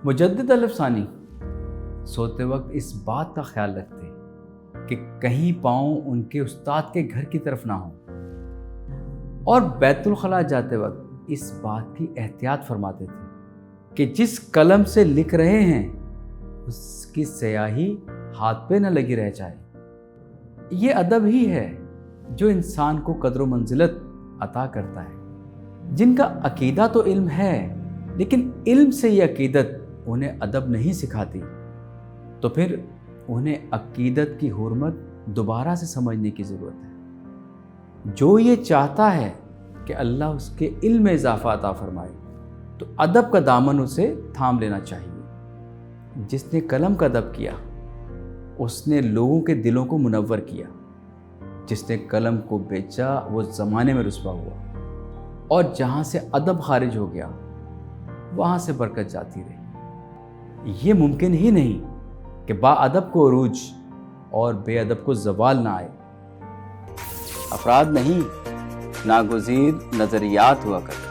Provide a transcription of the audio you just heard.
मुजद्दिद अलफ़सानी सोते वक्त इस बात का ख्याल रखते कि कहीं पाँव उनके उस्ताद के घर की तरफ ना हो, और बैतुल खला जाते वक्त इस बात की एहतियात फरमाते थे कि जिस कलम से लिख रहे हैं उसकी स्याही हाथ पे न लगी रह जाए। ये अदब ही है जो इंसान को कदर व मंजिलत अता करता है। जिनका अकीदा तो इल्म है, लेकिन इल्म से ये अकीदत उन्हें अदब नहीं सिखाती, तो फिर उन्हें अकीदत की हुर्मत दोबारा से समझने की ज़रूरत है। जो ये चाहता है कि अल्लाह उसके इल्म में इजाफ़ा अता फरमाए, तो अदब का दामन उसे थाम लेना चाहिए। जिसने कलम का अदब किया उसने लोगों के दिलों को मुनव्वर किया। जिसने कलम को बेचा वो ज़माने में रुस्वा हुआ, और जहाँ से अदब खारिज हो गया वहाँ से बरकत जाती रही। ये मुमकिन ही नहीं कि बाअदब को उरूज और बेअदब को ज़वाल ना आए। अफराद नहीं, नागुज़ीर नज़रियात हुआ करते।